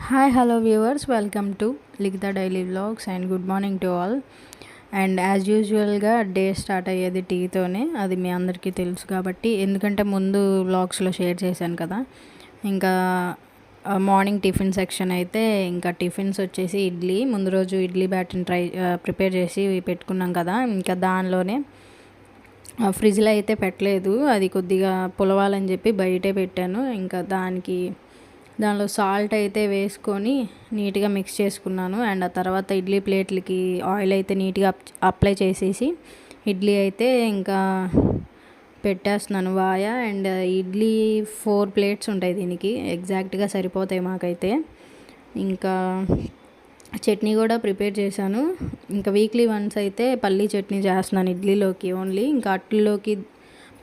Hi hello viewers, welcome to Likhita daily vlogs and good morning to all. And as యూజువల్గా day start అయ్యేది టీతోనే, అది మీ అందరికీ తెలుసు కాబట్టి. ఎందుకంటే ముందు వ్లాగ్స్లో షేర్ చేశాను కదా. ఇంకా మార్నింగ్ టిఫిన్ సెక్షన్ అయితే ఇంకా టిఫిన్స్ వచ్చేసి ఇడ్లీ. ముందు రోజు ఇడ్లీ బ్యాటర్ని ప్రిపేర్ చేసి పెట్టుకున్నాం కదా. ఇంకా దానిలోనే ఫ్రిడ్జ్లో అయితే పెట్టలేదు, అది కొద్దిగా పులవాలని చెప్పి బయటే పెట్టాను. ఇంకా దానిలో సాల్ట్ అయితే వేసుకొని నీట్గా మిక్స్ చేసుకున్నాను. అండ్ ఆ తర్వాత ఇడ్లీ ప్లేట్లకి ఆయిల్ అయితే నీట్గా అప్లై చేసేసి ఇడ్లీ అయితే ఇంకా పెట్టేస్తున్నాను వాయ. అండ్ ఇడ్లీ 4 ప్లేట్స్ ఉంటాయి, దీనికి ఎగ్జాక్ట్గా సరిపోతాయి మాకైతే. ఇంకా చట్నీ కూడా ప్రిపేర్ చేశాను. ఇంకా వీక్లీ వన్స్ అయితే పల్లీ చట్నీ చేస్తున్నాను ఇడ్లీలోకి ఓన్లీ. ఇంకా అట్లలోకి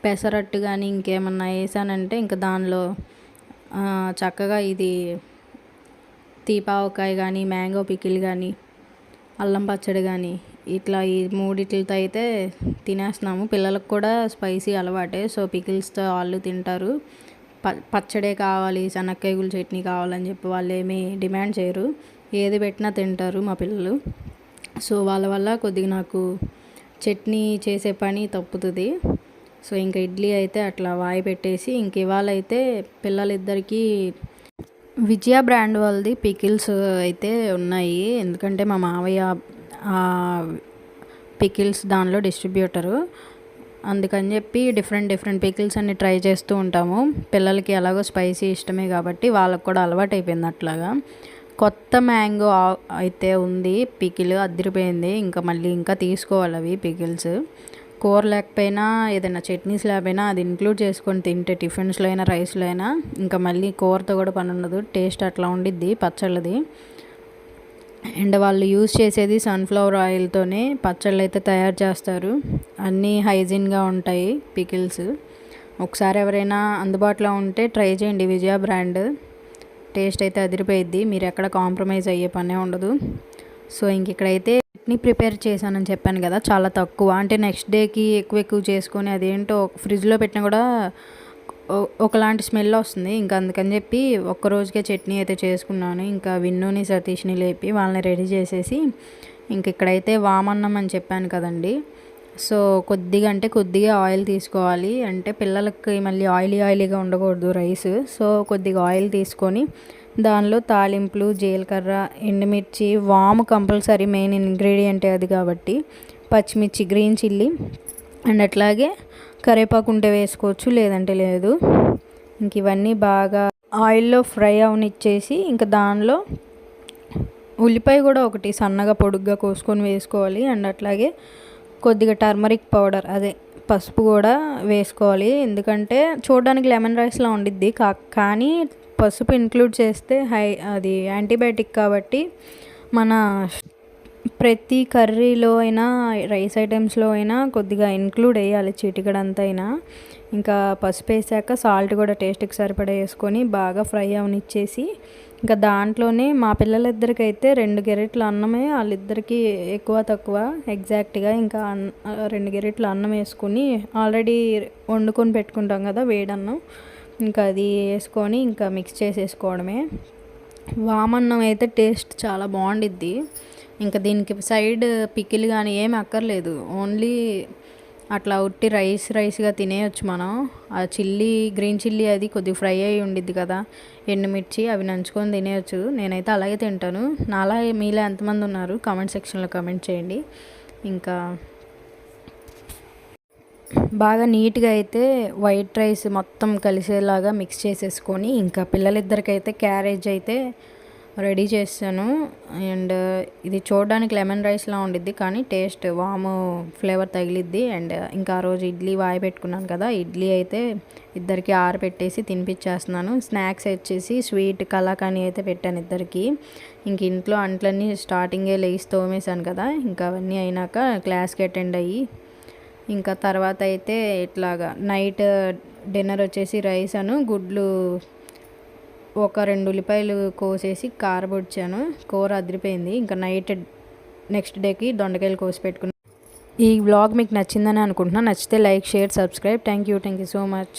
పెసరట్టు కానీ ఇంకేమన్నా వేసానంటే ఇంకా దానిలో చక్కగా ఇది తీపావకాయ కానీ, మ్యాంగో పికిల్ కానీ, అల్లం పచ్చడి కానీ, ఇట్లా ఈ మూడిట్లతో అయితే తినేస్తున్నాము. పిల్లలకు కూడా స్పైసీ అలవాటే, సో పికిల్స్తో వాళ్ళు తింటారు. పచ్చడే కావాలి, శనక్కాయగుల చట్నీ కావాలని చెప్పి వాళ్ళు ఏమీ డిమాండ్ చేయరు, ఏది పెట్టినా తింటారు మా పిల్లలు. సో వాళ్ళ వల్ల కొద్దిగా నాకు చట్నీ చేసే పని తప్పుతుంది. సో ఇంకా ఇడ్లీ అయితే అట్లా వాయి పెట్టేసి ఇంక ఇవాళ అయితే పిల్లలిద్దరికీ విజయ బ్రాండ్ వాళ్ళది పికిల్స్ అయితే ఉన్నాయి. ఎందుకంటే మా మావయ్య పికిల్స్ దానిలో డిస్ట్రిబ్యూటరు, అందుకని చెప్పి డిఫరెంట్ పికిల్స్ అన్ని ట్రై చేస్తూ ఉంటాము. పిల్లలకి ఎలాగో స్పైసీ ఇష్టమే కాబట్టి వాళ్ళకు కూడా అలవాటు అయిపోయింది అట్లాగా. కొత్త మ్యాంగో అయితే ఉంది పికిల్, అదిరిపోయింది. ఇంకా తీసుకోవాలి అవి పికిల్స్. కూర లేకపోయినా ఏదైనా చట్నీస్ లేకపోయినా అది ఇంక్లూడ్ చేసుకొని తింటే టిఫిన్స్లో అయినా రైస్లో అయినా ఇంకా మళ్ళీ కూరతో కూడా పని ఉండదు, టేస్ట్ అట్లా ఉండిద్ది పచ్చళ్ళది. అండ్ వాళ్ళు యూజ్ చేసేది సన్ఫ్లవర్ ఆయిల్తోనే పచ్చళ్ళు అయితే తయారు చేస్తారు, అన్నీ హైజీన్గా ఉంటాయి పికిల్స్. ఒకసారి ఎవరైనా అందుబాటులో ఉంటే ట్రై చేయండి విజయ బ్రాండ్, టేస్ట్ అయితే అదిరిపోయిద్ది, మీరు ఎక్కడ కాంప్రమైజ్ అయ్యే పనే ఉండదు. సో ఇక్కడైతే చట్నీ ప్రిపేర్ చేశానని చెప్పాను కదా, చాలా తక్కువ, అంటే నెక్స్ట్ డేకి ఎక్కువ చేసుకొని అదేంటో ఫ్రిడ్జ్లో పెట్టినా కూడా ఒకలాంటి స్మెల్ వస్తుంది. ఇంకా అందుకని చెప్పి ఒక్కరోజుకే చట్నీ అయితే చేసుకున్నాను. ఇంకా విన్నుని సతీష్ని లేపి వాళ్ళని రెడీ చేసేసి ఇక్కడైతే వామన్నం అని చెప్పాను కదండి. సో కొద్దిగా ఆయిల్ తీసుకోవాలి, అంటే పిల్లలకి మళ్ళీ ఆయిలీగా ఉండకూడదు రైస్. సో కొద్దిగా ఆయిల్ తీసుకొని దానిలో తాలింపులు, జీలకర్ర, ఎండుమిర్చి, వాము కంపల్సరీ మెయిన్ ఇంగ్రీడియంటే అది కాబట్టి, పచ్చిమిర్చి, గ్రీన్ చిల్లీ అండ్ అట్లాగే కరివేపాకు ఉంటే వేసుకోవచ్చు, లేదంటే లేదు. ఇవన్నీ బాగా ఆయిల్లో ఫ్రై అవనిచ్చేసి ఇంకా దానిలో ఉల్లిపాయ కూడా ఒకటి సన్నగా పొడుగ్గా కోసుకొని వేసుకోవాలి. అండ్ అట్లాగే కొద్దిగా టర్మరిక్ పౌడర్, అదే పసుపు కూడా వేసుకోవాలి. ఎందుకంటే చూడడానికి లెమన్ రైస్లా ఉండిద్ది, కానీ పసుపు ఇంక్లూడ్ చేస్తే అది యాంటీబయాటిక్ కాబట్టి మన ప్రతి కర్రీలో అయినా రైస్ ఐటమ్స్లో అయినా కొద్దిగా ఇంక్లూడ్ వేయాలి, చిటికడంతా అయినా. ఇంకా పసుపు వేసాక సాల్ట్ కూడా టేస్ట్కి సరిపడా వేసుకొని బాగా ఫ్రై అవనిచ్చేసి ఇంకా దాంట్లోనే మా పిల్లలిద్దరికైతే 2 గెరిట్ల అన్నమే, వాళ్ళిద్దరికీ ఎక్కువ తక్కువ ఎగ్జాక్ట్గా ఇంకా 2 గెరిట్ల అన్నం వేసుకొని ఆల్రెడీ వండుకొని పెట్టుకుంటాం కదా వేడన్నం, ఇంకా అది వేసుకొని ఇంకా మిక్స్ చేసేసుకోవడమే. వామన్నం అయితే టేస్ట్ చాలా బాగుండిద్ది. ఇంకా దీనికి సైడ్ పికిల్ కానీ ఏమి అక్కర్లేదు, ఓన్లీ అట్లా ఉట్టి రైస్గా తినేయచ్చు మనం. ఆ గ్రీన్ చిల్లీ అది కొద్దిగా ఫ్రై అయ్యి ఉండిద్ది కదా, ఎండుమిర్చి అవి నంచుకొని తినేయచ్చు. నేనైతే అలాగే తింటాను. నాలా మీలో ఎంతమంది ఉన్నారు కామెంట్ సెక్షన్లో కామెంట్ చేయండి. ఇంకా బాగా నీట్గా అయితే వైట్ రైస్ మొత్తం కలిసేలాగా మిక్స్ చేసేసుకొని ఇంకా పిల్లలిద్దరికైతే క్యారేజ్ అయితే రెడీ చేస్తాను. అండ్ ఇది చూడడానికి లెమన్ రైస్లా ఉండిద్ది, కానీ టేస్ట్ వాము ఫ్లేవర్ తగిలిద్ది. అండ్ ఇంకా ఆ రోజు ఇడ్లీ వాయి పెట్టుకున్నాను కదా, ఇడ్లీ అయితే ఇద్దరికి ఆరబెట్టేసి తినిపించేస్తున్నాను. స్నాక్స్ వచ్చేసి స్వీట్ కలాకాని అయితే పెట్టాను ఇద్దరికి. ఇంట్లో అంట్లన్నీ స్టార్టింగే లేసి తోమేశాను కదా, ఇంకా అవన్నీ అయినాక క్లాస్కి అటెండ్ అయ్యి ఇంకా తర్వాత అయితే ఇట్లాగా నైట్ డిన్నర్ వచ్చేసి రైస్ గుడ్లు ఒక 2 ఉల్లిపాయలు కోసేసి కారబొచ్చాను, కూర అదిరిపోయింది. ఇంకా నెక్స్ట్ డేకి దొండకాయలు కోసి పెట్టుకున్నాను. ఈ వ్లాగ్ మీకు నచ్చిందని అనుకుంటున్నాను. నచ్చితే like, share, subscribe. Thank you so much.